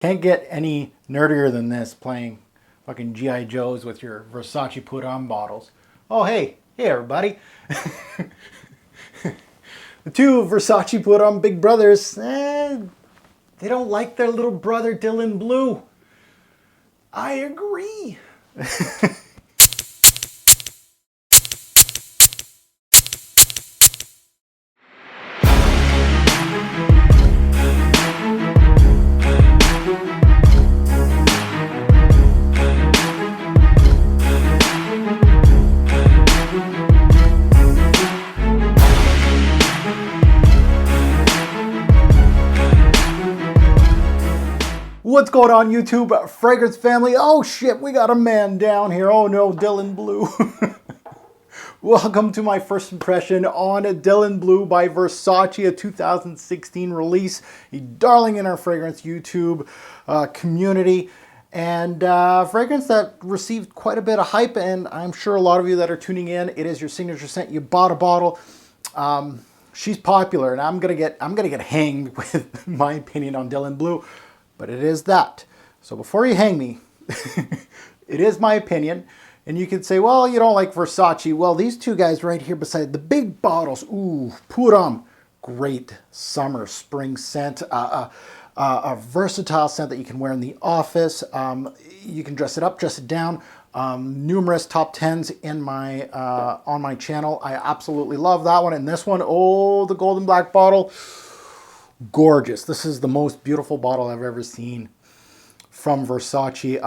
Can't get any nerdier than this, playing fucking G.I. Joes with your Versace put on bottles. Oh, hey everybody. The two Versace put on big brothers, they don't like their little brother Dylan Blue. I agree. What's going on, YouTube? Fragrance family. Oh shit, we got a man down here. Oh no, Dylan Blue. Welcome to my first impression on Dylan Blue by Versace, a 2016 release, a darling in our fragrance YouTube community, and fragrance that received quite a bit of hype. And I'm sure a lot of you that are tuning in, it is your signature scent. You bought a bottle. She's popular, and I'm gonna get hanged with my opinion on Dylan Blue. But it is that. So before you hang me, it is my opinion. And you could say, well, you don't like Versace. Well, these two guys right here beside the big bottles, ooh, put 'em. Great summer, spring scent. A versatile scent that you can wear in the office. You can dress it up, dress it down. Numerous top 10s in my on my channel. I absolutely love that one. And this one, oh, the golden black bottle. Gorgeous. This is the most beautiful bottle I've ever seen from Versace.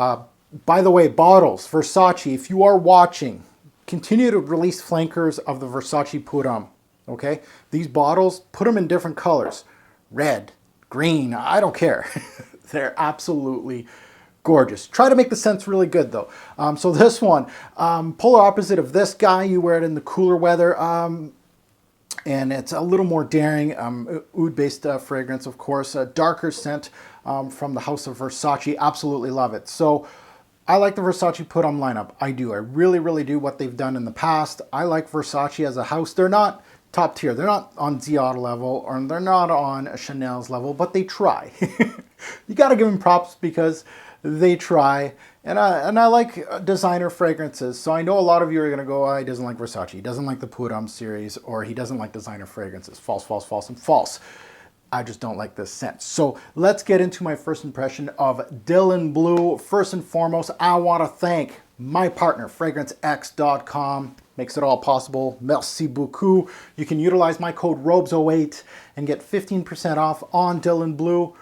By the way, bottles, Versace, if you are watching, continue to release flankers of the Versace Put 'em. Okay? These bottles, put them in different colors. Red, green, I don't care. They're absolutely gorgeous. Try to make the scents really good though. So this one, polar opposite of this guy, you wear it in the cooler weather. And it's a little more daring, oud-based fragrance, of course, a darker scent from the house of Versace. Absolutely love it. So I like the Versace Put 'em lineup. I do. I really, really do what they've done in the past. I like Versace as a house. They're not top tier. They're not on Dior level, or they're not on Chanel's level, but they try. You got to give them props because they try. And I like designer fragrances. So I know a lot of you are going to go, oh, he doesn't like Versace. He doesn't like the Put 'em series, or he doesn't like designer fragrances. False, false, false, and false. I just don't like this scent. So let's get into my first impression of Dylan Blue. First and foremost, I want to thank my partner, FragranceX.com. Makes it all possible. Merci beaucoup. You can utilize my code ROBES08 and get 15% off on Dylan Blue,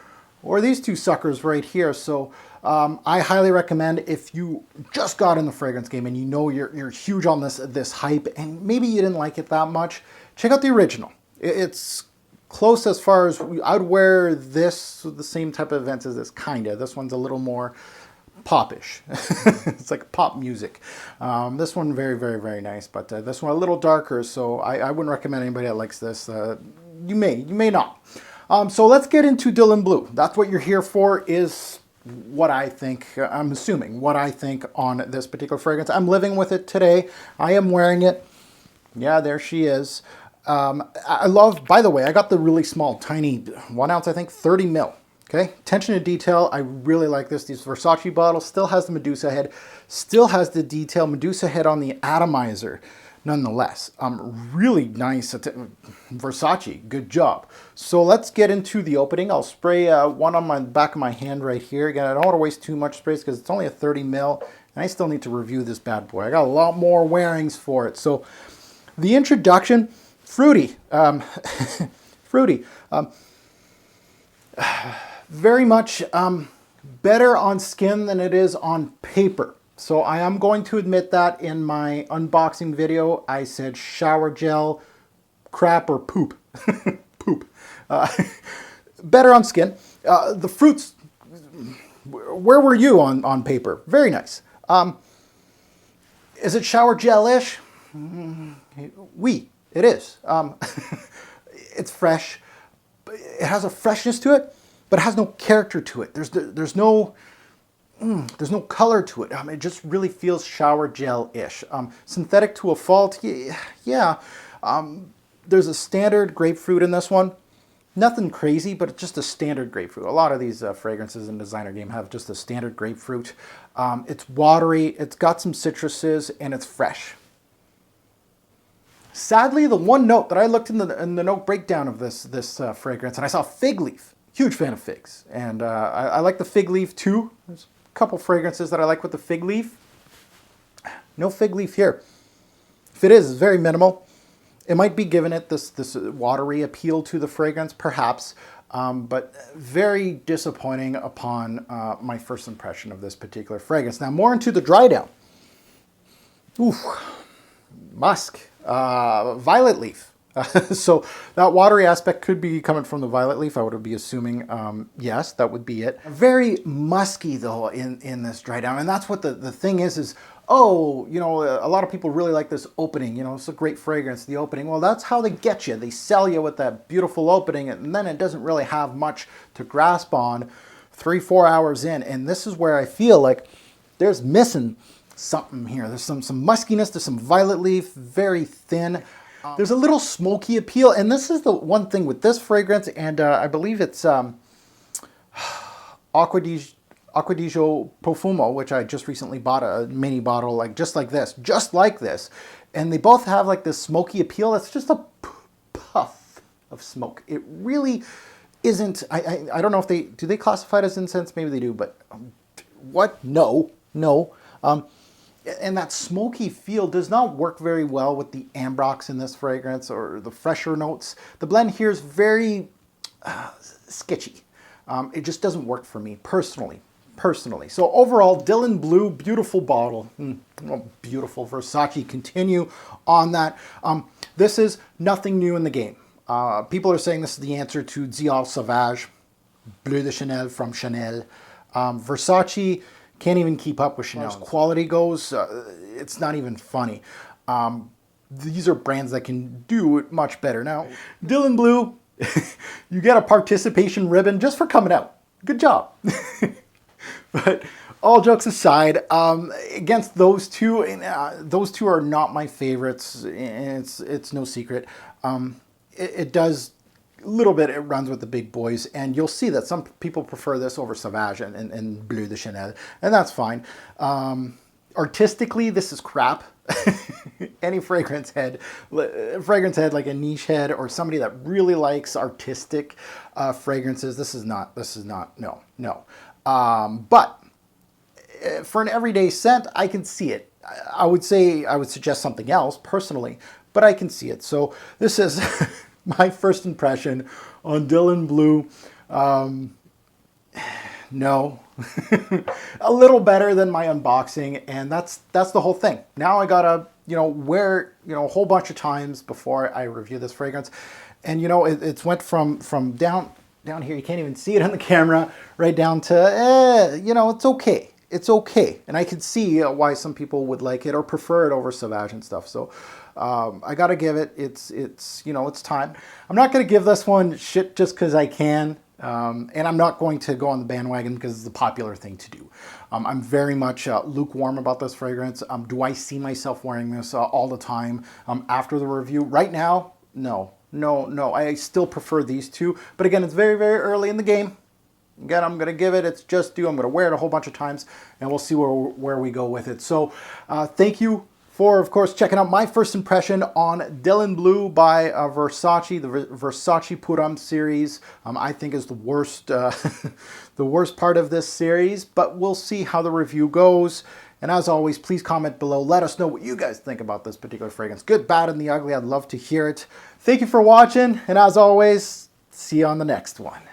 or these two suckers right here. So I highly recommend, if you just got in the fragrance game and you know you're huge on this hype, and maybe you didn't like it that much, check out the original. It's close as far as I'd wear this, the same type of events as this, kinda. This one's a little more popish. It's like pop music. This one very, very, very nice, but this one a little darker. So I wouldn't recommend anybody that likes this. You may not. So let's get into Dylan Blue. That's what you're here for, is what I think, I'm assuming, what I think on this particular fragrance. I'm living with it today. I am wearing it. Yeah, there she is. I love, by the way, I got the really small, tiny 1 ounce, I think, 30 mil. Okay, attention to detail. I really like this. These Versace bottles still has the Medusa head, still has the detail, Medusa head on the atomizer. Nonetheless, really nice. Versace, good job. So let's get into the opening. I'll spray one on my back of my hand right here. Again, I don't want to waste too much sprays because it's only a 30 mil, and I still need to review this bad boy. I got a lot more wearings for it. So the introduction, fruity, fruity, very much better on skin than it is on paper. So I am going to admit that in my unboxing video, I said shower gel, crap, or poop. Poop. Better on skin. The fruits, where were you on paper? Very nice. Is it shower gel-ish? Oui, it is. It's fresh. It has a freshness to it, but it has no character to it. There's no color to it. It just really feels shower gel-ish. Synthetic to a fault, yeah. There's a standard grapefruit in this one. Nothing crazy, but it's just a standard grapefruit. A lot of these fragrances in Designer Game have just a standard grapefruit. It's watery, it's got some citruses, and it's fresh. Sadly, the one note that I looked in the note breakdown of this fragrance, and I saw fig leaf. Huge fan of figs, and I like the fig leaf too. There's a couple fragrances that I like with the fig leaf. No fig leaf here. If it is, it's very minimal. It might be giving it this watery appeal to the fragrance, perhaps, but very disappointing upon my first impression of this particular fragrance. Now, more into the dry down. Ooh, musk, violet leaf. So that watery aspect could be coming from the violet leaf. I would be assuming, yes, that would be it. Very musky though in this dry down, and that's what the thing is, oh, you know, a lot of people really like this opening, you know, it's a great fragrance, the opening. Well, that's how they get you. They sell you with that beautiful opening, and then it doesn't really have much to grasp on 3-4 hours in. And this is where I feel like there's missing something here. There's some muskiness, there's some violet leaf, very thin. There's a little smoky appeal, and this is the one thing with this fragrance, and I believe it's Acqua di Gio Profumo, which I just recently bought a mini bottle, like just like this, and they both have like this smoky appeal. It's just a puff of smoke. It really isn't. I don't know if do they classify it as incense? Maybe they do, but what? No. And that smoky feel does not work very well with the ambrox in this fragrance or the fresher notes. The blend here is very sketchy. It just doesn't work for me personally. So overall, Dylan Bleu, beautiful bottle. Oh, beautiful. Versace, continue on that. This is nothing new in the game. People are saying this is the answer to Dior Sauvage, Bleu de Chanel from Chanel. Versace can't even keep up with Chanel's quality goes. It's not even funny. These are brands that can do it much better. Now, Dylan Bleu, you get a participation ribbon just for coming out. Good job. But all jokes aside, against those two are not my favorites. It's no secret. It does a little bit, it runs with the big boys, and you'll see that some people prefer this over Sauvage and Bleu de Chanel, and that's fine. Artistically, this is crap. Any fragrance head like a niche head or somebody that really likes artistic fragrances, this is not, no. But for an everyday scent, I can see it. I would suggest something else personally, but I can see it. So this is my first impression on Dylan Bleu. No. A little better than my unboxing, and that's the whole thing. Now I gotta, wear, a whole bunch of times before I review this fragrance. And it's went from down here, you can't even see it on the camera, right down to, it's okay. It's okay. And I can see why some people would like it or prefer it over Sauvage and stuff. So I gotta give it, it's time. I'm not gonna give this one shit just because I can. And I'm not going to go on the bandwagon because it's the popular thing to do. I'm very much lukewarm about this fragrance. Do I see myself wearing this all the time after the review? Right now, no. I still prefer these two. But again, it's very, very early in the game. Again, I'm going to give it its just due. I'm going to wear it a whole bunch of times, and we'll see where we go with it. So thank you for, of course, checking out my first impression on Dylan Bleu by Versace. The Versace Pour Homme series, I think, is the worst, the worst part of this series, but we'll see how the review goes. And as always, please comment below. Let us know what you guys think about this particular fragrance. Good, bad, and the ugly. I'd love to hear it. Thank you for watching, and as always, see you on the next one.